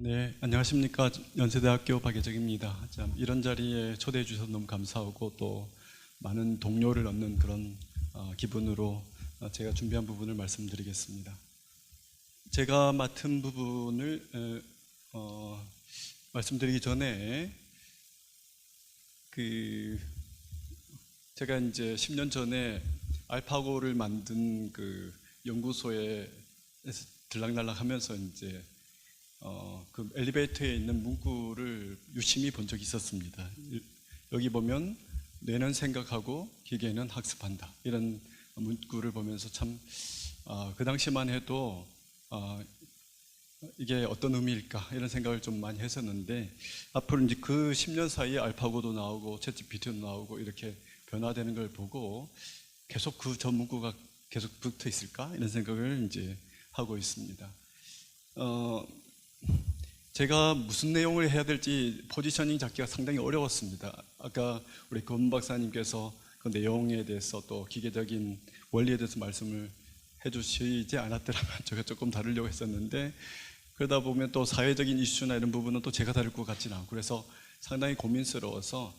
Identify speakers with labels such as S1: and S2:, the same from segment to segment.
S1: 네, 안녕하십니까. 연세대학교 박예정입니다. 참 이런 자리에 초대해 주셔서 너무 감사하고 또 많은 동료를 얻는 그런 기분으로 제가 준비한 부분을 말씀드리겠습니다. 제가 맡은 부분을 말씀드리기 전에 제가 이제 10년 전에 알파고를 만든 그 연구소에 들락날락하면서 이제 그 엘리베이터에 있는 문구를 유심히 본 적이 있었습니다. 여기 보면 뇌는 생각하고 기계는 학습한다, 이런 문구를 보면서 참 그 당시만 해도 이게 어떤 의미일까 이런 생각을 좀 많이 했었는데, 앞으로 이제 그 10년 사이에 알파고도 나오고 챗GPT도 나오고 이렇게 변화되는 걸 보고 계속 그 전 문구가 계속 붙어 있을까 이런 생각을 이제 하고 있습니다. 제가 무슨 내용을 해야 될지 포지셔닝 잡기가 상당히 어려웠습니다. 아까 우리 권 박사님께서 그 내용에 대해서 또 기계적인 원리에 대해서 말씀을 해주시지 않았더라면 제가 조금 다루려고 했었는데, 그러다 보면 또 사회적인 이슈나 이런 부분은 또 제가 다룰 것 같지는 않고 그래서 상당히 고민스러워서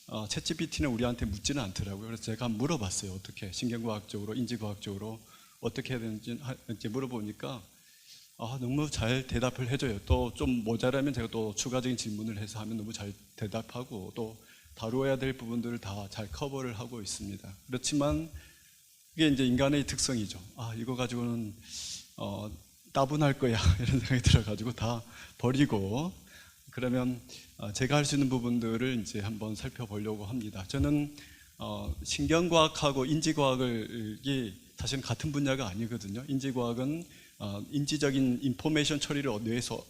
S1: 챗GPT는 우리한테 묻지는 않더라고요. 그래서 제가 물어봤어요. 어떻게 신경과학적으로 인지과학적으로 어떻게 해야 되는지 물어보니까 너무 잘 대답을 해줘요. 또 좀 모자라면 제가 또 추가적인 질문을 해서 하면 너무 잘 대답하고 또 다루어야 될 부분들을 다 잘 커버를 하고 있습니다. 그렇지만 이게 이제 인간의 특성이죠. 이거 가지고는 따분할 거야 이런 생각이 들어가지고 다 버리고, 그러면 제가 할 수 있는 부분들을 이제 한번 살펴보려고 합니다. 저는 신경과학하고 인지과학이 사실은 같은 분야가 아니거든요. 인지과학은 인지적인 인포메이션 처리를 뇌에서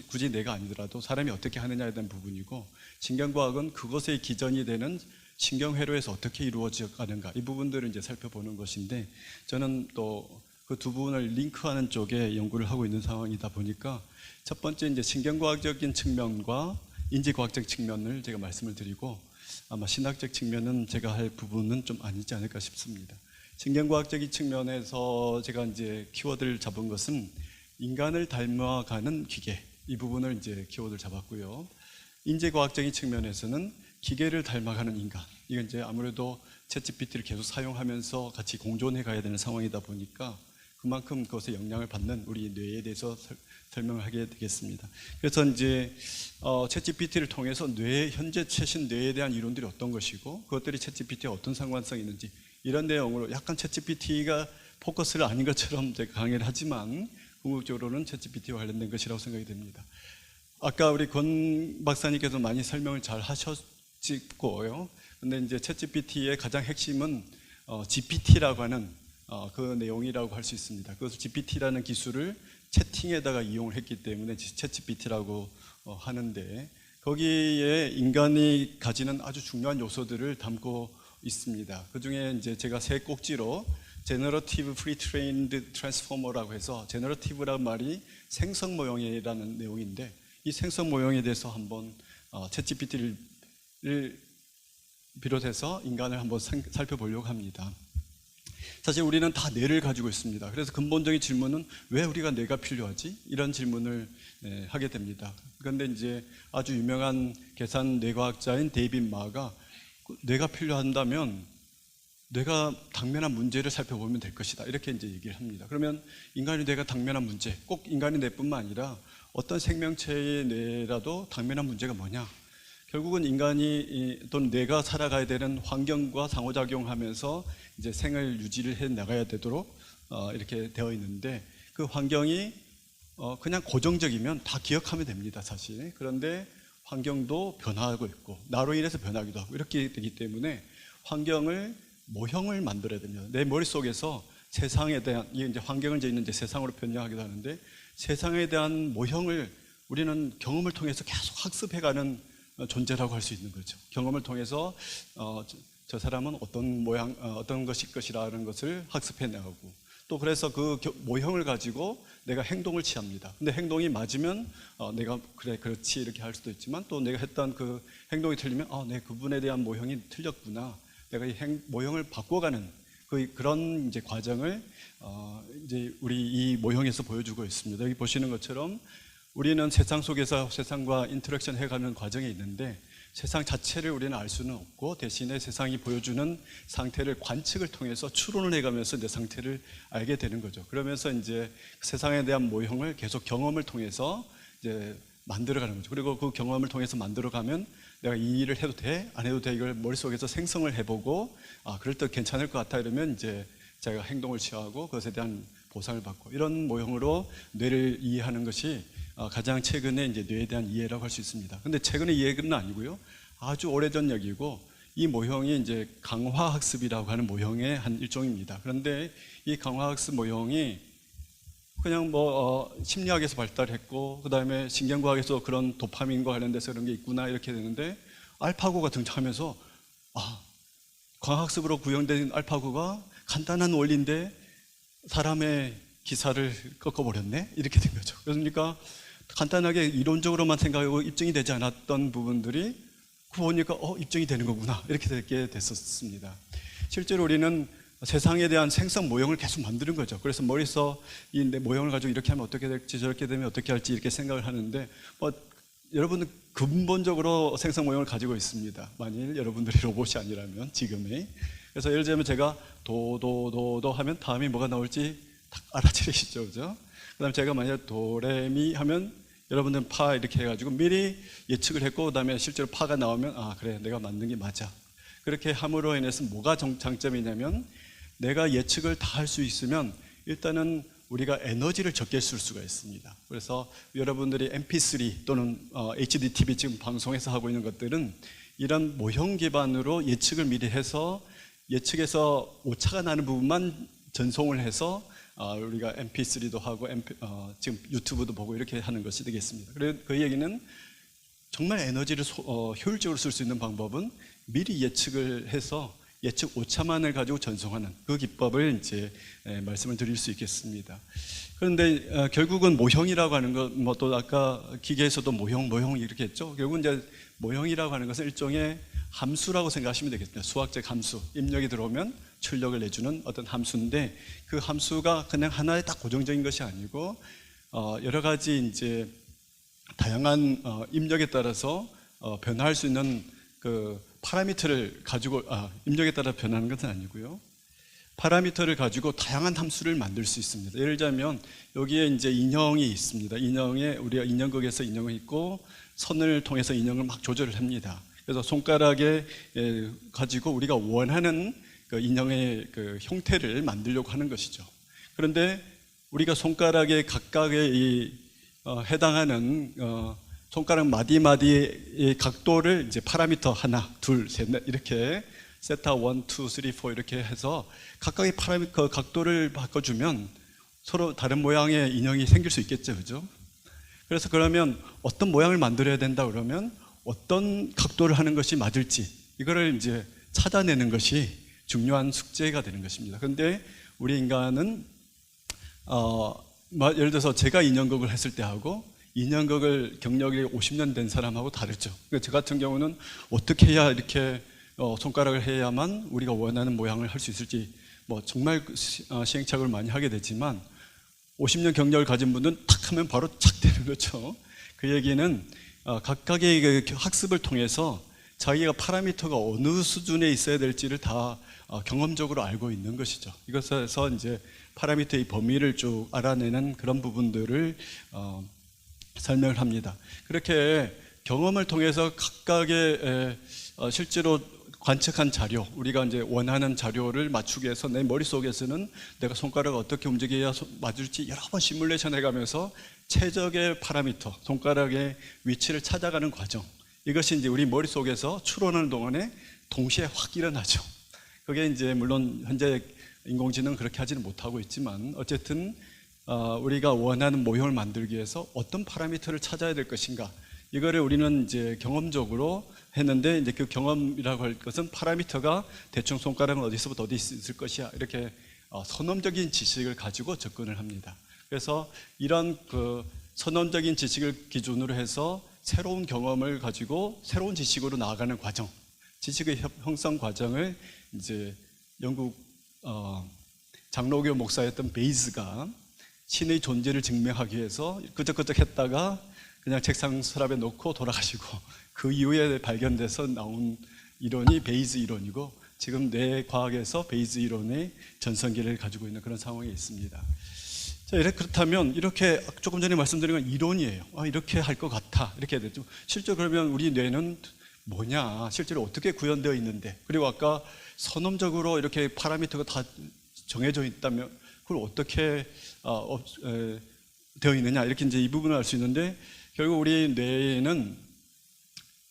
S1: 굳이 뇌가 아니더라도 사람이 어떻게 하느냐에 대한 부분이고, 신경과학은 그것의 기전이 되는 신경회로에서 어떻게 이루어져 가는가, 이 부분들을 이제 살펴보는 것인데, 저는 또 그 두 부분을 링크하는 쪽에 연구를 하고 있는 상황이다 보니까 첫 번째 이제 신경과학적인 측면과 인지과학적 측면을 제가 말씀을 드리고, 아마 신학적 측면은 제가 할 부분은 좀 아니지 않을까 싶습니다. 신경과학적인 측면에서 제가 이제 키워드를 잡은 것은 인간을 닮아가는 기계, 이 부분을 이제 키워드를 잡았고요. 인지과학적인 측면에서는 기계를 닮아가는 인간, 이건 이제 아무래도 챗GPT를 계속 사용하면서 같이 공존해 가야 되는 상황이다 보니까 그만큼 그것에 영향을 받는 우리 뇌에 대해서 설명을 하게 되겠습니다. 그래서 이제 챗GPT를 통해서 현재 최신 뇌에 대한 이론들이 어떤 것이고 그것들이 챗GPT와 어떤 상관성이 있는지, 이런 내용으로 약간 챗GPT가 포커스를 아닌 것처럼 제가 강의를 하지만 궁극적으로는 챗GPT와 관련된 것이라고 생각이 됩니다. 아까 우리 권 박사님께서 많이 설명을 잘 하셨고요. 근데 이제 챗GPT의 가장 핵심은 GPT라고 하는 그 내용이라고 할 수 있습니다. 그것을 GPT라는 기술을 채팅에다가 이용을 했기 때문에 챗GPT라고 하는데, 거기에 인간이 가지는 아주 중요한 요소들을 담고 있습니다. 그 중에 이제 제가 세 꼭지로 Generative Pre-trained Transformer라고 해서, 제너러티브란 말이 생성 모형이라는 내용인데, 이 생성 모형에 대해서 한번 챗GPT를 비롯해서 인간을 한번 살펴보려고 합니다. 사실 우리는 다 뇌를 가지고 있습니다. 그래서 근본적인 질문은 왜 우리가 뇌가 필요하지? 이런 질문을 하게 됩니다. 그런데 이제 아주 유명한 계산 뇌과학자인 데이빗 마가 뇌가 필요한다면 뇌가 당면한 문제를 살펴보면 될 것이다, 이렇게 이제 얘기를 합니다. 그러면 인간의 뇌가 당면한 문제, 꼭 인간의 뇌뿐만 아니라 어떤 생명체의 뇌라도 당면한 문제가 뭐냐? 결국은 인간이 또는 뇌가 살아가야 되는 환경과 상호작용하면서 이제 생을 유지를 해 나가야 되도록 이렇게 되어 있는데, 그 환경이 그냥 고정적이면 다 기억하면 됩니다, 사실. 그런데 환경도 변화하고 있고 나로 인해서 변하기도 하고 이렇게 되기 때문에 환경을 모형을 만들어야 됩니다. 내 머릿속에서 세상에 대한, 이게 이제 환경을 이제 세상으로 변형하기도 하는데, 세상에 대한 모형을 우리는 경험을 통해서 계속 학습해가는 존재라고 할 수 있는 거죠. 경험을 통해서 저 사람은 어떤 모양, 어떤 것일 것이라는 것을 학습해 나가고, 또 그래서 그 모형을 가지고 내가 행동을 취합니다. 근데 행동이 맞으면 내가 그래 그렇지 이렇게 할 수도 있지만, 또 내가 했던 그 행동이 틀리면 내 그분에 대한 모형이 틀렸구나, 내가 이 모형을 바꿔가는 그런 이제 과정을 이제 우리 이 모형에서 보여주고 있습니다. 여기 보시는 것처럼 우리는 세상 속에서 세상과 인터랙션 해가는 과정에 있는데 세상 자체를 우리는 알 수는 없고 대신에 세상이 보여주는 상태를 관측을 통해서 추론을 해가면서 내 상태를 알게 되는 거죠. 그러면서 이제 세상에 대한 모형을 계속 경험을 통해서 이제 만들어가는 거죠. 그리고 그 경험을 통해서 만들어가면 내가 이 일을 해도 돼? 안 해도 돼? 이걸 머릿속에서 생성을 해보고 그럴 때 괜찮을 것 같아 이러면 이제 제가 행동을 취하고 그것에 대한 보상을 받고 이런 모형으로 뇌를 이해하는 것이 가장 최근에 이제 뇌에 대한 이해라고 할 수 있습니다. 근데 최근의 이해는 아니고요. 아주 오래전 얘기고 이 모형이 이제 강화학습이라고 하는 모형의 한 일종입니다. 그런데 이 강화학습 모형이 그냥 심리학에서 발달했고 그 다음에 신경과학에서 그런 도파민과 관련돼서 그런 게 있구나 이렇게 되는데 알파고가 등장하면서 광학습으로 구현된 알파고가 간단한 원리인데 사람의 기사를 꺾어버렸네 이렇게 된 거죠. 그러니까 간단하게 이론적으로만 생각하고 입증이 되지 않았던 부분들이 보니까 입증이 되는 거구나 이렇게 되게 됐었습니다. 실제로 우리는 세상에 대한 생성 모형을 계속 만드는 거죠. 그래서 머릿속 이 내 모형을 가지고 이렇게 하면 어떻게 될지 저렇게 되면 어떻게 할지 이렇게 생각을 하는데 여러분은 근본적으로 생성 모형을 가지고 있습니다. 만일 여러분들이 로봇이 아니라면 지금의. 그래서 예를 들면 제가 도도도도 하면 다음이 뭐가 나올지 딱 알아채시죠, 그죠? 그다음에 제가 만약 도레미 하면 여러분들은 파 이렇게 해가지고 미리 예측을 했고 그다음에 실제로 파가 나오면 그래 내가 만든 게 맞아. 그렇게 함으로 인해서 뭐가 장점이냐면 내가 예측을 다 할 수 있으면 일단은 우리가 에너지를 적게 쓸 수가 있습니다. 그래서 여러분들이 MP3 또는 HDTV 지금 방송에서 하고 있는 것들은 이런 모형 기반으로 예측을 미리 해서 예측에서 오차가 나는 부분만 전송을 해서 우리가 MP3도 하고 지금 유튜브도 보고 이렇게 하는 것이 되겠습니다. 그래서 그 얘기는 정말 에너지를 효율적으로 쓸 수 있는 방법은 미리 예측을 해서 예측 오차만을 가지고 전송하는 그 기법을 이제 말씀을 드릴 수 있겠습니다. 그런데 결국은 모형이라고 하는 것, 또 아까 기계에서도 모형 이렇게 했죠. 결국은 이제 모형이라고 하는 것은 일종의 함수라고 생각하시면 되겠습니다. 수학적 함수, 입력이 들어오면 출력을 내주는 어떤 함수인데 그 함수가 그냥 하나의 딱 고정적인 것이 아니고 여러 가지 이제 다양한 입력에 따라서 변화할 수 있는 그 파라미터를 가지고 입력에 따라 변하는 것은 아니고요. 파라미터를 가지고 다양한 함수를 만들 수 있습니다. 예를 들자면 여기에 이제 인형이 있습니다. 인형에 우리가 인형극에서 인형이 있고 선을 통해서 인형을 막 조절을 합니다. 그래서 손가락에 가지고 우리가 원하는 그 인형의 그 형태를 만들려고 하는 것이죠. 그런데 우리가 손가락에 각각의 해당하는 손가락 마디마디의 각도를 이제 파라미터 하나, 둘, 셋, 넷 이렇게 세타 1, 2, 3, 4 이렇게 해서 각각의 파라미터 각도를 바꿔주면 서로 다른 모양의 인형이 생길 수 있겠죠, 그죠? 그래서 그러면 어떤 모양을 만들어야 된다 그러면 어떤 각도를 하는 것이 맞을지 이거를 이제 찾아내는 것이 중요한 숙제가 되는 것입니다. 그런데 우리 인간은 예를 들어서 제가 인형극을 했을 때 하고 인형극을 경력이 50년 된 사람하고 다르죠. 그러니까 저 같은 경우는 어떻게 해야 이렇게 손가락을 해야만 우리가 원하는 모양을 할 수 있을지 정말 시행착오를 많이 하게 되지만 50년 경력을 가진 분은 탁 하면 바로 착 되는 거죠. 그 얘기는 각각의 그 학습을 통해서 자기가 파라미터가 어느 수준에 있어야 될지를 다 경험적으로 알고 있는 것이죠. 이것에서 이제 파라미터의 범위를 쭉 알아내는 그런 부분들을 설명을 합니다. 그렇게 경험을 통해서 각각의 실제로 관측한 자료, 우리가 이제 원하는 자료를 맞추기 위해서 내 머릿속에서는 내가 손가락을 어떻게 움직여야 맞을지 여러 번 시뮬레이션 해가면서 최적의 파라미터, 손가락의 위치를 찾아가는 과정. 이것이 이제 우리 머릿속에서 추론하는 동안에 동시에 확 일어나죠. 그게 이제 물론 현재 인공지능은 그렇게 하지는 못하고 있지만 어쨌든 우리가 원하는 모형을 만들기 위해서 어떤 파라미터를 찾아야 될 것인가 이거를 우리는 이제 경험적으로 했는데 이제 그 경험이라고 할 것은 파라미터가 대충 손가락은 어디서부터 어디 있을 것이야 이렇게 선험적인 지식을 가지고 접근을 합니다. 그래서 이런 그 선험적인 지식을 기준으로 해서 새로운 경험을 가지고 새로운 지식으로 나아가는 과정, 지식의 형성 과정을 이제 영국 장로교 목사였던 베이즈가 신의 존재를 증명하기 위해서 끄적끄적 했다가 그냥 책상 서랍에 놓고 돌아가시고, 그 이후에 발견돼서 나온 이론이 베이즈 이론이고, 지금 뇌과학에서 베이즈 이론의 전성기를 가지고 있는 그런 상황에 있습니다. 자, 그렇다면 이렇게 조금 전에 말씀드린 건 이론이에요. 이렇게 할 것 같아, 이렇게 해야 되죠. 실제로 그러면 우리 뇌는 뭐냐, 실제로 어떻게 구현되어 있는데, 그리고 아까 선험적으로 이렇게 파라미터가 다 정해져 있다면 그걸 어떻게 되어 있느냐, 이렇게 이제 이 부분을 알 수 있는데, 결국 우리 뇌에는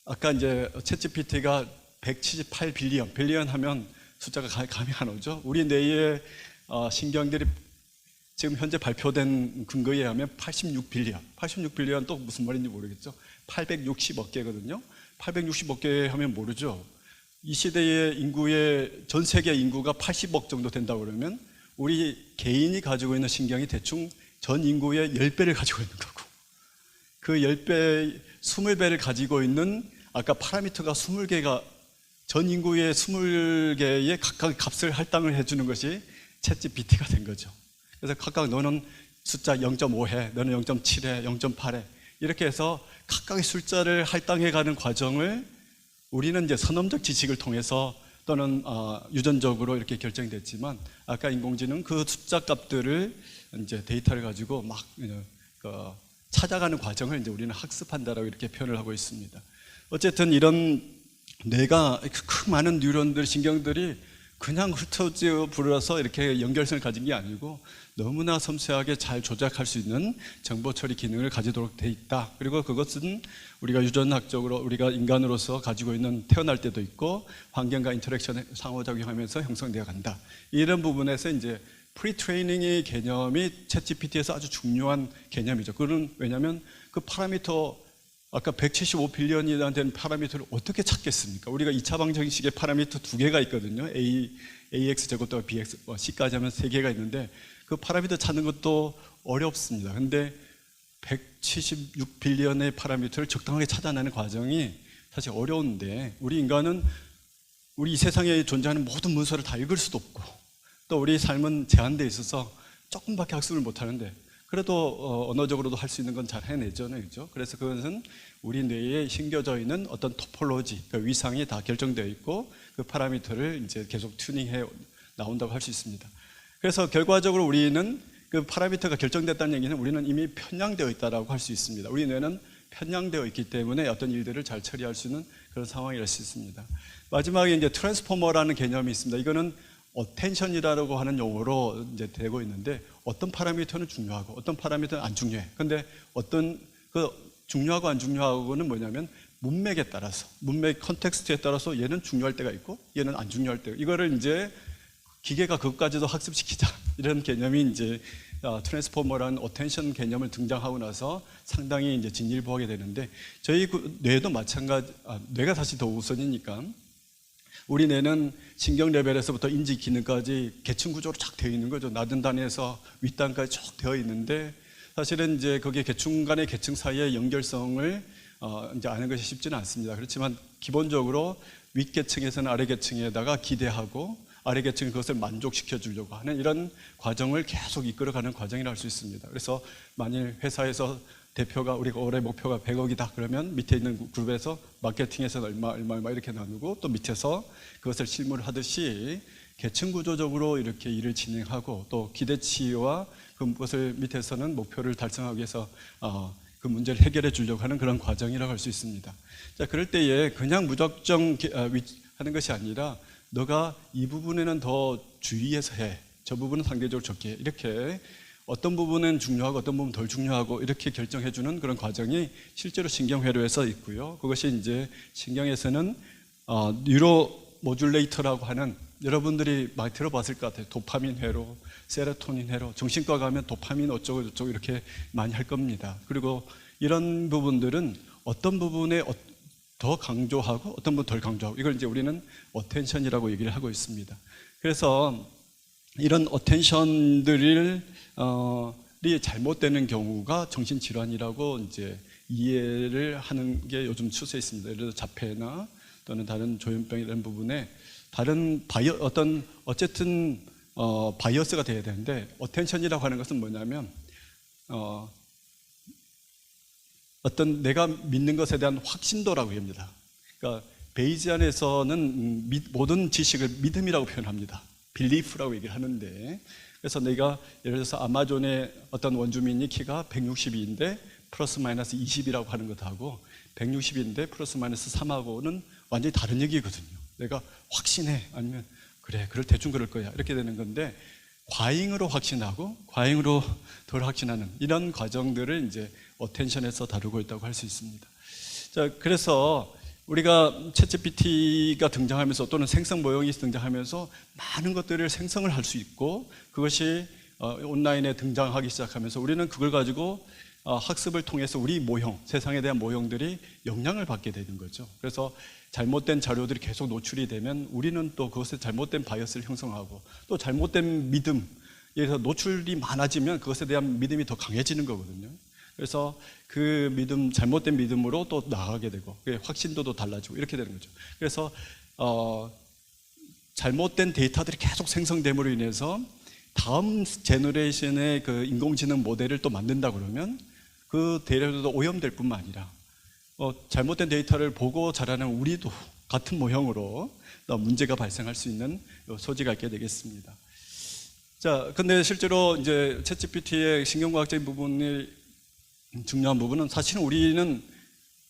S1: 아까 이제 챗GPT가 178 빌리언 하면 숫자가 감이 안 오죠. 우리 뇌의 신경들이 지금 현재 발표된 근거에 의하면 86 빌리언 또 무슨 말인지 모르겠죠. 860억 개거든요. 860억 개 하면 모르죠. 이 시대의 인구의 전 세계 인구가 80억 정도 된다고 그러면 우리 개인이 가지고 있는 신경이 대충 전 인구의 10배를 가지고 있는 거고, 그 10배, 20배를 가지고 있는 아까 파라미터가 20개가 전 인구의 20개의 각각 값을 할당을 해주는 것이 챗GPT가 된 거죠. 그래서 각각 너는 숫자 0.5해, 너는 0.7해, 0.8해, 이렇게 해서 각각의 숫자를 할당해가는 과정을 우리는 이제 선험적 지식을 통해서 또는 유전적으로 이렇게 결정됐지만, 아까 인공지능 그 숫자 값들을 이제 데이터를 가지고 막 찾아가는 과정을 이제 우리는 학습한다라고 이렇게 표현을 하고 있습니다. 어쨌든 이런 뇌가 그 많은 뉴런들, 신경들이 그냥 흩어져 불어서 이렇게 연결성을 가진 게 아니고 너무나 섬세하게 잘 조작할 수 있는 정보 처리 기능을 가지도록 돼 있다. 그리고 그것은 우리가 유전학적으로 우리가 인간으로서 가지고 있는, 태어날 때도 있고 환경과 인터랙션에 상호작용하면서 형성되어 간다. 이런 부분에서 이제 프리트레이닝의 개념이 챗GPT에서 아주 중요한 개념이죠. 그건 왜냐하면 그 파라미터, 아까 175 빌리언이나 되는 파라미터를 어떻게 찾겠습니까? 우리가 2차 방정식의 파라미터 2개가 있거든요. AX 제곱도 BX, C까지 하면 3개가 있는데 그 파라미터 찾는 것도 어렵습니다. 근데 176 빌리언의 파라미터를 적당하게 찾아내는 과정이 사실 어려운데, 우리 인간은 우리 이 세상에 존재하는 모든 문서를 다 읽을 수도 없고, 또 우리 삶은 제한되어 있어서 조금밖에 학습을 못하는데 그래도 언어적으로도 할 수 있는 건 잘 해내죠. 그렇죠? 그래서 그것은 우리 뇌에 심겨져 있는 어떤 토폴로지, 그 위상이 다 결정되어 있고 그 파라미터를 이제 계속 튜닝해 나온다고 할 수 있습니다. 그래서 결과적으로 우리는 그 파라미터가 결정됐다는 얘기는 우리는 이미 편향되어 있다고 할 수 있습니다. 우리 뇌는 편향되어 있기 때문에 어떤 일들을 잘 처리할 수 있는 그런 상황이랄 수 있습니다. 마지막에 이제 트랜스포머라는 개념이 있습니다. 이거는 어텐션이라고 하는 용어로 이제 되고 있는데, 어떤 파라미터는 중요하고 어떤 파라미터는 안 중요해. 근데 어떤 그 중요하고 안 중요하고는 뭐냐면 문맥에 따라서, 문맥 컨텍스트에 따라서 얘는 중요할 때가 있고 얘는 안 중요할 때가, 이거를 이제 기계가 그것까지도 학습시키자, 이런 개념이 이제 트랜스포머라는 어텐션 개념을 등장하고 나서 상당히 이제 진일보하게 되는데, 저희 뇌도 마찬가지, 뇌가 사실 더 우선이니까 우리 뇌는 신경 레벨에서부터 인지 기능까지 계층 구조로 쫙 되어 있는 거죠. 낮은 단위에서 윗단까지 쭉 되어 있는데, 사실은 이제 거기에 계층 간의 계층 사이의 연결성을 이제 아는 것이 쉽지는 않습니다. 그렇지만 기본적으로 윗계층에서는 아래계층에다가 기대하고 아래계층이 그것을 만족시켜 주려고 하는 이런 과정을 계속 이끌어가는 과정이라고 할 수 있습니다. 그래서 만일 회사에서 대표가 우리가 올해 목표가 100억이다 그러면 밑에 있는 그룹에서 마케팅에서는 얼마 이렇게 나누고, 또 밑에서 그것을 실무를 하듯이 계층 구조적으로 이렇게 일을 진행하고, 또 기대치와 그것을 밑에서는 목표를 달성하기 위해서 그 문제를 해결해 주려고 하는 그런 과정이라고 할 수 있습니다. 자, 그럴 때에 그냥 무작정 하는 것이 아니라 너가 이 부분에는 더 주의해서 해, 저 부분은 상대적으로 적게 해, 이렇게 어떤 부분은 중요하고 어떤 부분은 덜 중요하고 이렇게 결정해 주는 그런 과정이 실제로 신경회로에서 있고요. 그것이 이제 신경에서는 뉴로 모듈레이터라고 하는, 여러분들이 많이 들어봤을 것 같아요. 도파민 회로, 세로토닌 회로, 정신과 가면 도파민 어쩌고 저쩌고 이렇게 많이 할 겁니다. 그리고 이런 부분들은 어떤 부분에 더 강조하고 어떤 부분 덜 강조하고, 이걸 이제 우리는 어텐션이라고 얘기를 하고 있습니다. 그래서 이런 어텐션들이 잘못되는 경우가 정신질환이라고 이제 이해를 하는 게 요즘 추세에 있습니다. 예를 들어 자폐나 또는 다른 조현병 이런 부분에 다른 어쨌든 바이어스가 돼야 되는데, 어텐션이라고 하는 것은 뭐냐면 어떤 내가 믿는 것에 대한 확신도라고 합니다. 그러니까 베이지안에서는 모든 지식을 믿음이라고 표현합니다. belief라고 얘기를 하는데, 그래서 내가 예를 들어서 아마존의 어떤 원주민이 키가 162인데 플러스 마이너스 20이라고 하는 것하고 160인데 플러스 마이너스 3하고는 완전히 다른 얘기거든요. 내가 확신해, 아니면 그래, 대충 그럴 거야, 이렇게 되는 건데, 과잉으로 확신하고 과잉으로 덜 확신하는 이런 과정들을 이제 어텐션에서 다루고 있다고 할 수 있습니다. 자, 그래서 우리가 챗GPT가 등장하면서 또는 생성 모형이 등장하면서 많은 것들을 생성을 할 수 있고, 그것이 온라인에 등장하기 시작하면서 우리는 그걸 가지고 학습을 통해서 우리 모형, 세상에 대한 모형들이 영향을 받게 되는 거죠. 그래서 잘못된 자료들이 계속 노출이 되면 우리는 또 그것에 잘못된 바이어스를 형성하고, 또 잘못된 믿음, 예를 들어서 노출이 많아지면 그것에 대한 믿음이 더 강해지는 거거든요. 그래서 그 믿음, 잘못된 믿음으로 또 나아가게 되고, 확신도도 달라지고 이렇게 되는 거죠. 그래서 잘못된 데이터들이 계속 생성됨으로 인해서 다음 제너레이션의 그 인공지능 모델을 또 만든다 그러면 그 데이터도 오염될 뿐만 아니라 잘못된 데이터를 보고 자라는 우리도 같은 모형으로 문제가 발생할 수 있는 소지가 있게 되겠습니다. 자, 근데 실제로 이제 챗GPT의 신경과학적인 부분이 중요한 부분은, 사실은 우리는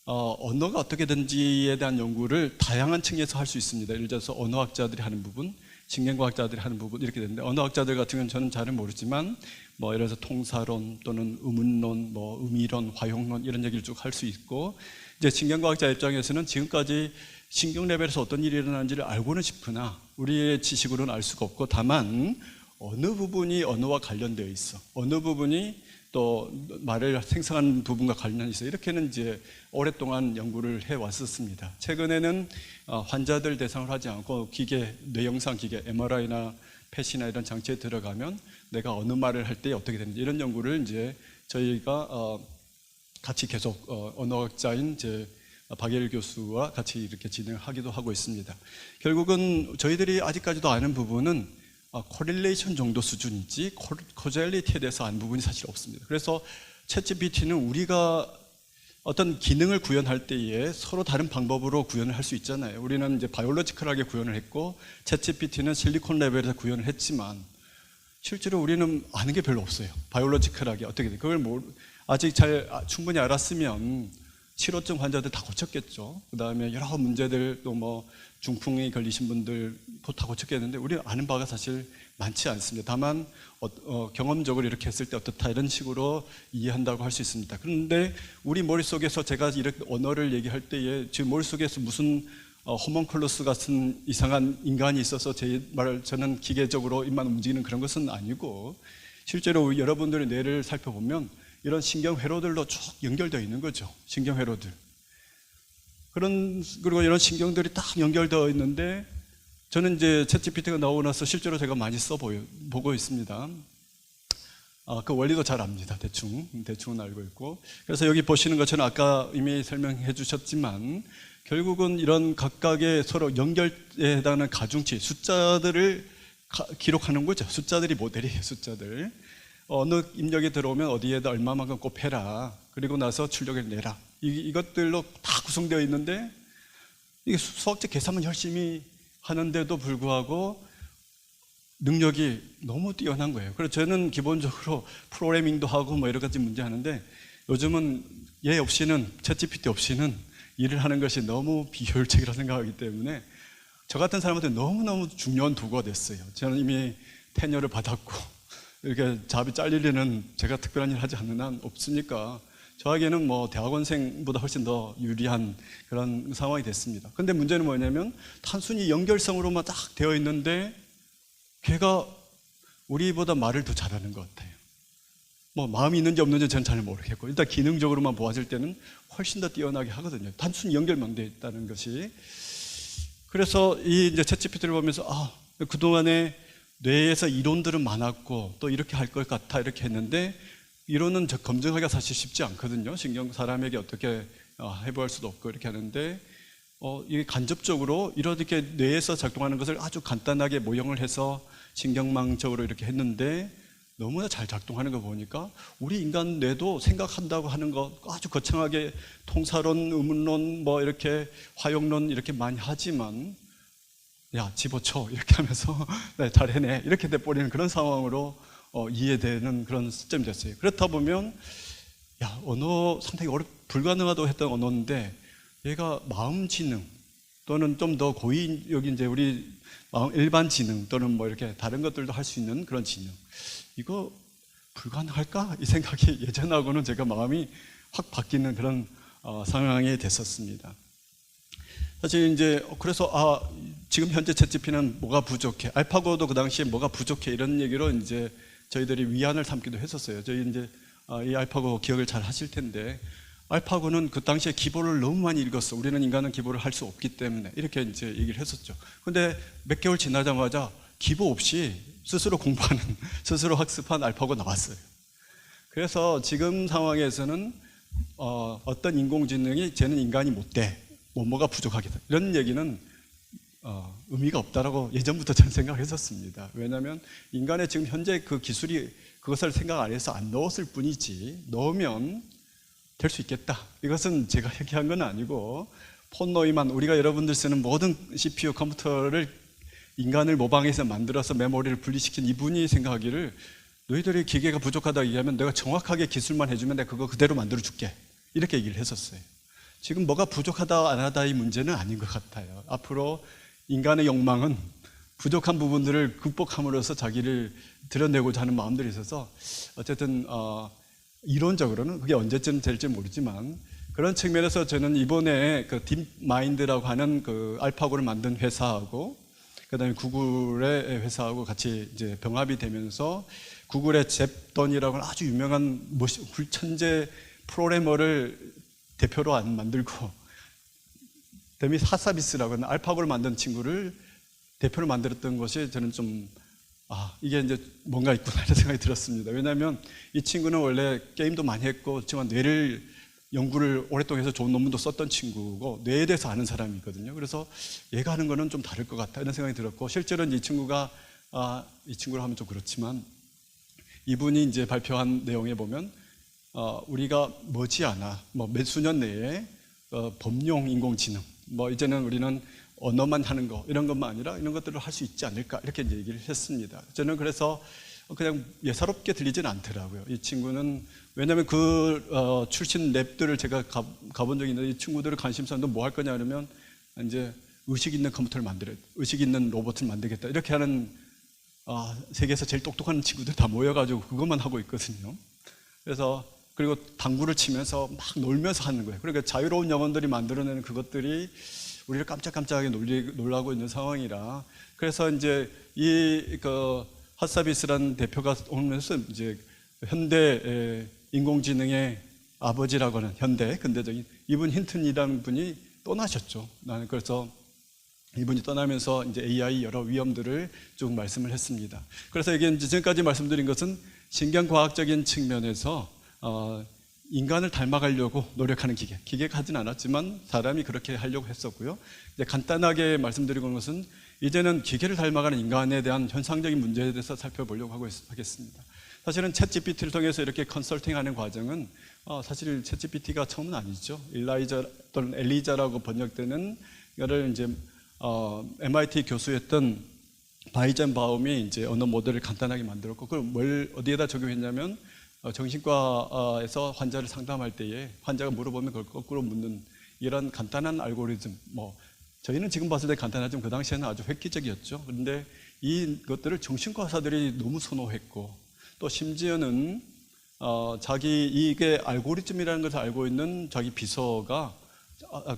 S1: 언어가 어떻게 되는지에 대한 연구를 다양한 층에서 할 수 있습니다. 예를 들어서 언어학자들이 하는 부분, 신경과학자들이 하는 부분, 이렇게 되는데, 언어학자들 같은 경우는 저는 잘은 모르지만 예를 들어서 통사론 또는 의문론, 의미론, 화용론 이런 얘기를 쭉 할 수 있고, 이제 신경과학자 입장에서는 지금까지 신경 레벨에서 어떤 일이 일어나는지를 알고는 싶으나 우리의 지식으로는 알 수가 없고, 다만 어느 부분이 언어와 관련되어 있어, 어느 부분이 또 말을 생성하는 부분과 관련이 있어, 이렇게는 이제 오랫동안 연구를 해왔었습니다. 최근에는 환자들 대상으로 하지 않고 기계, 뇌영상 기계, MRI나 펫이나 이런 장치에 들어가면 내가 어느 말을 할 때 어떻게 되는지, 이런 연구를 이제 저희가 같이 계속 언어학자인 박예일 교수와 같이 이렇게 진행하기도 하고 있습니다. 결국은 저희들이 아직까지도 아는 부분은 코릴레이션 정도 수준이지 코젤리티에 대해서 아는 부분이 사실 없습니다. 그래서 챗GPT는 우리가 어떤 기능을 구현할 때에 서로 다른 방법으로 구현을 할 수 있잖아요. 우리는 이제 바이올로지컬하게 구현을 했고, 챗GPT는 실리콘 레벨에서 구현을 했지만 실제로 우리는 아는 게 별로 없어요. 바이올로지컬하게 어떻게 돼? 그걸 아직 충분히 알았으면 치료증 환자들 다 고쳤겠죠. 그 다음에 여러 문제들, 또 중풍이 걸리신 분들도 다 고쳤겠는데 우리는 아는 바가 사실 많지 않습니다. 다만 경험적으로 이렇게 했을 때 어떻다, 이런 식으로 이해한다고 할 수 있습니다. 그런데 우리 머릿속에서 제가 이렇게 언어를 얘기할 때에 지금 머릿속에서 무슨 호문클루스 같은 이상한 인간이 있어서 저는 기계적으로 입만 움직이는 그런 것은 아니고, 실제로 여러분들의 뇌를 살펴보면 이런 신경회로들로 쭉 연결되어 있는 거죠. 신경회로들. 그리고 이런 신경들이 딱 연결되어 있는데, 저는 이제 챗GPT가 나오고 나서 실제로 제가 많이 보고 있습니다. 그 원리도 잘 압니다. 대충은 알고 있고. 그래서 여기 보시는 것처럼 아까 이미 설명해 주셨지만, 결국은 이런 각각의 서로 연결에 해당하는 가중치, 숫자들을 기록하는 거죠. 숫자들이 모델이에요, 숫자들. 어느 입력이 들어오면 어디에다 얼마만큼 곱해라, 그리고 나서 출력을 내라, 이것들로 다 구성되어 있는데, 이게 수학적 계산만 열심히 하는데도 불구하고 능력이 너무 뛰어난 거예요. 그래서 저는 기본적으로 프로그래밍도 하고 여러 가지 문제 하는데, 요즘은 얘 없이는, 챗GPT 없이는 일을 하는 것이 너무 비효율적이라고 생각하기 때문에 저 같은 사람한테 너무너무 중요한 도구가 됐어요. 저는 이미 테너를 받았고, 이렇게 잡이 잘릴 일은 제가 특별한 일을 하지 않는 한 없으니까 저에게는 대학원생보다 훨씬 더 유리한 그런 상황이 됐습니다. 근데 문제는 뭐냐면, 단순히 연결성으로만 딱 되어 있는데 걔가 우리보다 말을 더 잘하는 것 같아요. 마음이 있는지 없는지 저는 잘 모르겠고, 일단 기능적으로만 보았을 때는 훨씬 더 뛰어나게 하거든요. 단순히 연결만 되어 있다는 것이. 그래서 이제 챗GPT를 보면서 그동안에 뇌에서 이론들은 많았고 또 이렇게 할 것 같아, 이렇게 했는데 이론은 검증하기가 사실 쉽지 않거든요. 사람에게 어떻게 해부할 수도 없고 이렇게 하는데, 이게 간접적으로 이렇게 뇌에서 작동하는 것을 아주 간단하게 모형을 해서 신경망적으로 이렇게 했는데, 너무나 잘 작동하는 거 보니까 우리 인간 뇌도 생각한다고 하는 거 아주 거창하게 통사론, 의문론, 뭐 이렇게 화용론 이렇게 많이 하지만 야 집어쳐 이렇게 하면서 네, 잘 해내 이렇게 돼버리는 그런 상황으로 이해되는 그런 시점이 됐어요. 그렇다 보면 야 언어 상당히 불가능하다고 했던 언어인데 얘가 마음 지능 또는 좀 더 고위 여기 이제 우리 일반 지능 또는 뭐 이렇게 다른 것들도 할 수 있는 그런 지능 이거 불가능할까? 이 생각이 예전하고는 제가 마음이 확 바뀌는 그런 상황이 됐었습니다. 사실 이제 그래서 지금 현재 챗GPT는 뭐가 부족해? 알파고도 그 당시에 뭐가 부족해? 이런 얘기로 이제 저희들이 위안을 삼기도 했었어요. 저희 이제 이 알파고 기억을 잘 하실 텐데 알파고는 그 당시에 기보를 너무 많이 읽었어. 우리는 인간은 기보를 할 수 없기 때문에 이렇게 이제 얘기를 했었죠. 근데 몇 개월 지나자마자 기보 없이 스스로 공부하는, 스스로 학습한 알파고 나왔어요. 그래서 지금 상황에서는 어떤 인공지능이 쟤는 인간이 못 돼. 뭐가 부족하겠다. 이런 얘기는 의미가 없다라고 예전부터 저는 생각했었습니다. 왜냐하면 인간의 지금 현재 그 기술이 그것을 생각 안 해서 안 넣었을 뿐이지 넣으면 될 수 있겠다. 이것은 제가 얘기한 건 아니고 폰 노이만 우리가 여러분들 쓰는 모든 CPU 컴퓨터를 인간을 모방해서 만들어서 메모리를 분리시킨 이분이 생각하기를 너희들이 기계가 부족하다 얘기하면 내가 정확하게 기술만 해주면 내가 그거 그대로 만들어 줄게 이렇게 얘기를 했었어요. 지금 뭐가 부족하다 안 하다의 문제는 아닌 것 같아요. 앞으로 인간의 욕망은 부족한 부분들을 극복함으로써 자기를 드러내고자 하는 마음들이 있어서 어쨌든 이론적으로는 그게 언제쯤 될지 모르지만 그런 측면에서 저는 이번에 그 딥마인드라고 하는 그 알파고를 만든 회사하고 그다음에 구글의 회사하고 같이 이제 병합이 되면서 구글의 잽던이라고 하는 아주 유명한 천재 프로그래머를 대표로 안 만들고 데밋 하사비스라고 하는 알파고를 만든 친구를 대표로 만들었던 것이 저는 좀 이게 이제 뭔가 있구나 이런 생각이 들었습니다. 왜냐하면 이 친구는 원래 게임도 많이 했고 그렇지만 뇌를 연구를 오랫동안 해서 좋은 논문도 썼던 친구고 뇌에 대해서 아는 사람이거든요. 그래서 얘가 하는 거는 좀 다를 것 같다 이런 생각이 들었고 실제로는 이 친구가 이 친구를 하면 좀 그렇지만 이분이 이제 발표한 내용에 보면 우리가 머지않아 몇 수년 내에 범용 인공지능 이제는 우리는 언어만 하는 거 이런 것만 아니라 이런 것들을 할 수 있지 않을까 이렇게 이제 얘기를 했습니다. 저는 그래서 그냥 예사롭게 들리진 않더라고요. 이 친구는 왜냐하면 그 출신 랩들을 제가 가본 적이 있는데 이 친구들의 관심사는 뭐 할 거냐 그러면 이제 의식 있는 컴퓨터를 의식 있는 로봇을 만들겠다 이렇게 하는 세계에서 제일 똑똑한 친구들 다 모여가지고 그것만 하고 있거든요. 그래서 그리고 당구를 치면서 막 놀면서 하는 거예요. 그러니까 자유로운 영혼들이 만들어내는 그것들이 우리를 깜짝깜짝하게 놀라고 있는 상황이라 그래서 이제 그 하사비스라는 대표가 오면서 이제 현대 인공지능의 아버지라고 하는 현대 근대적인 이분 힌튼이라는 분이 떠나셨죠. 나는 그래서 이분이 떠나면서 이제 AI 여러 위험들을 쭉 말씀을 했습니다. 그래서 이게 이제 지금까지 말씀드린 것은 신경과학적인 측면에서 인간을 닮아가려고 노력하는 기계가 하진 않았지만 사람이 그렇게 하려고 했었고요. 이제 간단하게 말씀드리는 것은 이제는 기계를 닮아가는 인간에 대한 현상적인 문제에 대해서 살펴보려고 하겠습니다. 사실은 챗GPT를 통해서 이렇게 컨설팅하는 과정은 사실 챗GPT가 처음은 아니죠. 일라이자 또는 엘리자라고 번역되는 이거를 이제 MIT 교수였던 바이젠바움이 이제 언어 모델을 간단하게 만들었고 그걸 뭘 어디에다 적용했냐면 정신과에서 환자를 상담할 때에 환자가 물어보면 그걸 거꾸로 묻는 이런 간단한 알고리즘 저희는 지금 봤을 때 간단하지만 그 당시에는 아주 획기적이었죠. 그런데 이것들을 정신과 의사들이 너무 선호했고 또 심지어는 이게 알고리즘이라는 것을 알고 있는 자기 비서가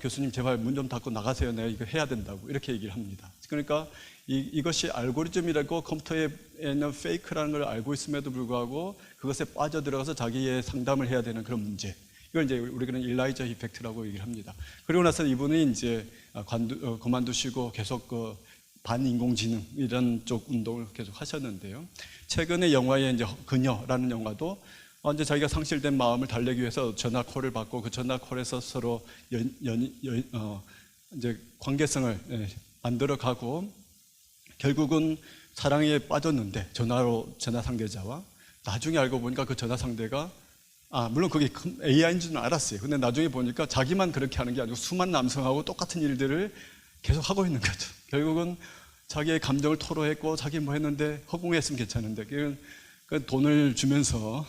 S1: 교수님 제발 문 좀 닫고 나가세요. 내가 이거 해야 된다고 이렇게 얘기를 합니다. 그러니까 이것이 알고리즘이라고 컴퓨터에는 페이크라는 걸 알고 있음에도 불구하고 그것에 빠져들어가서 자기의 상담을 해야 되는 그런 문제. 이걸 이제 우리가 일라이자 이펙트라고 얘기를 합니다. 그리고 나서 이분이 이제 그만두시고 계속 그 반인공지능 이런 쪽 운동을 계속 하셨는데요. 최근에 영화에 이제 그녀라는 영화도 이제 자기가 상실된 마음을 달래기 위해서 전화 콜을 받고 그 전화 콜에서 서로 이제 관계성을 만들어가고 결국은 사랑에 빠졌는데 전화 상대자와 나중에 알고 보니까 그 전화 상대가 물론 그게 AI인 줄은 알았어요. 근데 나중에 보니까 자기만 그렇게 하는 게 아니고 수많은 남성하고 똑같은 일들을 계속 하고 있는 거죠. 결국은 자기의 감정을 토로했고 자기 뭐 했는데 허공했으면 괜찮은데 그 돈을 주면서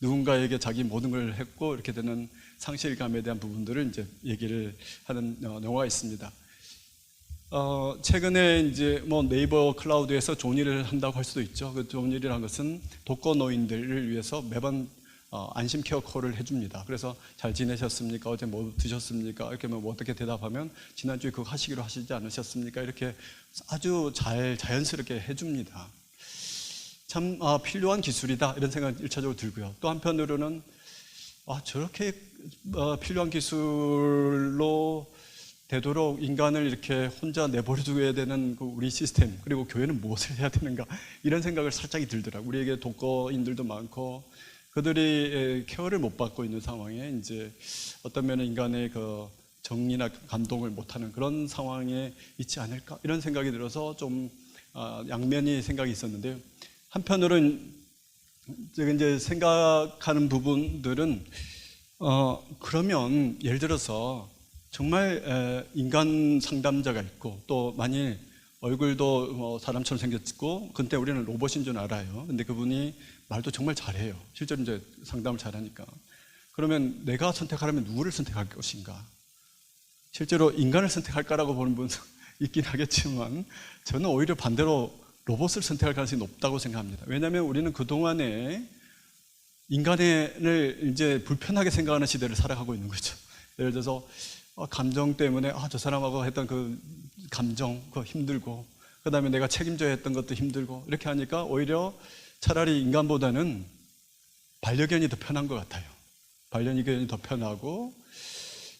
S1: 누군가에게 자기 모든 걸 했고 이렇게 되는 상실감에 대한 부분들을 이제 얘기를 하는 영화가 있습니다. 최근에 이제 뭐 네이버 클라우드에서 좋은 일을 한다고 할 수도 있죠. 그 좋은 일이라는 것은 독거노인들을 위해서 매번 안심 케어 콜을 해줍니다. 그래서 잘 지내셨습니까? 어제 뭐 드셨습니까? 이렇게 뭐 어떻게 대답하면 지난주에 그거 하시기로 하시지 않으셨습니까? 이렇게 아주 자연스럽게 해줍니다. 참 필요한 기술이다 이런 생각이 1차적으로 들고요. 또 한편으로는 저렇게 필요한 기술로 되도록 인간을 이렇게 혼자 내버려두어야 되는 그 우리 시스템 그리고 교회는 무엇을 해야 되는가 이런 생각을 살짝이 들더라고요. 우리에게 독거인들도 많고 그들이 케어를 못 받고 있는 상황에 이제 어떤 면에 인간의 그 정의나 감동을 못하는 그런 상황에 있지 않을까 이런 생각이 들어서 좀 양면이 생각이 있었는데요. 한편으로는 제가 이제 생각하는 부분들은 그러면 예를 들어서 정말 인간 상담자가 있고 또 만일 얼굴도 뭐 사람처럼 생겼고 근데 우리는 로봇인 줄 알아요. 근데 그분이 말도 정말 잘해요. 실제로 이제 상담을 잘하니까. 그러면 내가 선택하려면 누구를 선택할 것인가? 실제로 인간을 선택할까라고 보는 분도 있긴 하겠지만 저는 오히려 반대로 로봇을 선택할 가능성이 높다고 생각합니다. 왜냐하면 우리는 그동안에 인간을 이제 불편하게 생각하는 시대를 살아가고 있는 거죠. 예를 들어서 감정 때문에 저 사람하고 했던 그 감정 그거 힘들고 그 다음에 내가 책임져야 했던 것도 힘들고 이렇게 하니까 오히려 차라리 인간보다는 반려견이 더 편한 것 같아요. 반려견이 더 편하고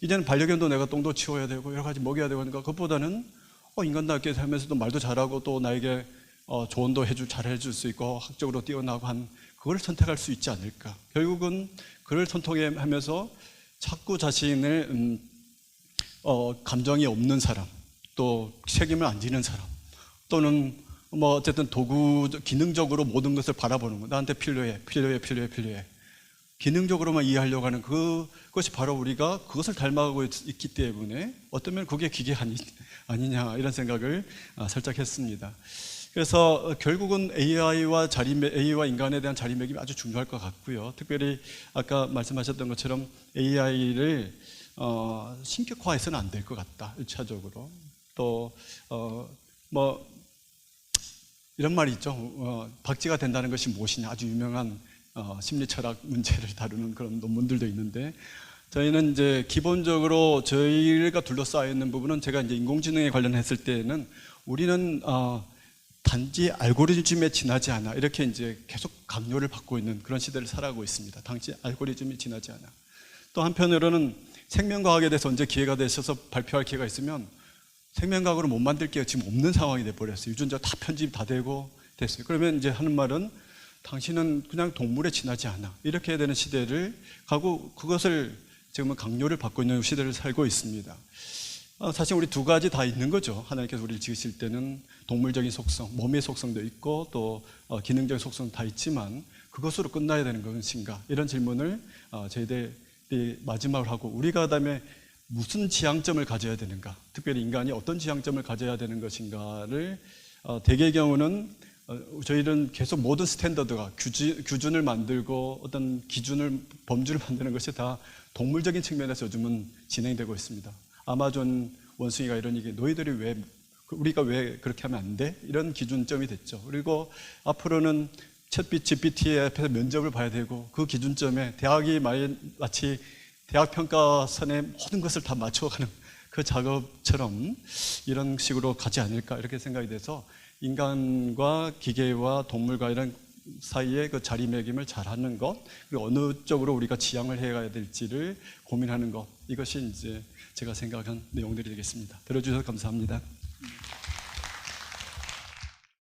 S1: 이제는 반려견도 내가 똥도 치워야 되고 여러 가지 먹여야 되고 하니까 그것보다는 인간답게 살면서도 말도 잘하고 또 나에게 조언도 잘 해줄 수 있고 학적으로 뛰어나고 한 그걸 선택할 수 있지 않을까. 결국은 그를 선택하면서 자꾸 자신을 감정이 없는 사람 또 책임을 안 지는 사람 또는 뭐 어쨌든 기능적으로 모든 것을 바라보는 거 나한테 필요해 기능적으로만 이해하려고 하는 그것이 바로 우리가 그것을 닮아가고 있기 때문에 어떤 면은 그게 기계 아니냐 이런 생각을 살짝 했습니다. 그래서 결국은 AI와 인간에 대한 자리매김이 아주 중요할 것 같고요. 특별히 아까 말씀하셨던 것처럼 AI를 신격화해서는 안 될 것 같다. 1차적으로. 또 뭐 이런 말이 있죠. 박쥐가 된다는 것이 무엇이냐. 아주 유명한 심리철학 문제를 다루는 그런 논문들도 있는데 저희는 이제 기본적으로 저희가 둘러싸여 있는 부분은 제가 이제 인공지능에 관련했을 때는 우리는 단지 알고리즘에 지나지 않아 이렇게 이제 계속 강요를 받고 있는 그런 시대를 살아가고 있습니다. 단지 알고리즘이 지나지 않아. 또 한편으로는 생명과학에 대해서 언제 기회가 되셔서 발표할 기회가 있으면 생명과학으로 못 만들 게 지금 없는 상황이 돼버렸어요. 유전자 다 편집 다 되고 됐어요. 그러면 이제 하는 말은 당신은 그냥 동물에 지나지 않아 이렇게 해야 되는 시대를 가고 그것을 지금은 강요를 받고 있는 시대를 살고 있습니다. 사실 우리 두 가지 다 있는 거죠. 하나님께서 우리를 지으실 때는 동물적인 속성, 몸의 속성도 있고 또 기능적인 속성 다 있지만 그것으로 끝나야 되는 것인가 이런 질문을 저희들이 마지막으로 하고 우리가 그다음에 무슨 지향점을 가져야 되는가 특별히 인간이 어떤 지향점을 가져야 되는 것인가를 대개의 경우는 저희는 계속 모든 스탠더드가 규준을 만들고 어떤 범주를 만드는 것이 다 동물적인 측면에서 요즘은 진행되고 있습니다. 아마존 원숭이가 이런 얘기 우리가 왜 그렇게 하면 안 돼? 이런 기준점이 됐죠. 그리고 앞으로는 챗 GPT 앞에서 면접을 봐야 되고 그 기준점에 대학이 마치 대학 평가선에 모든 것을 다 맞춰가는 그 작업처럼 이런 식으로 가지 않을까 이렇게 생각이 돼서 인간과 기계와 동물과 이런 사이에 그 자리매김을 잘하는 것 그리고 어느 쪽으로 우리가 지향을 해가야 될지를 고민하는 것 이것이 이제 제가 생각한 내용들이 되겠습니다. 들어주셔서 감사합니다.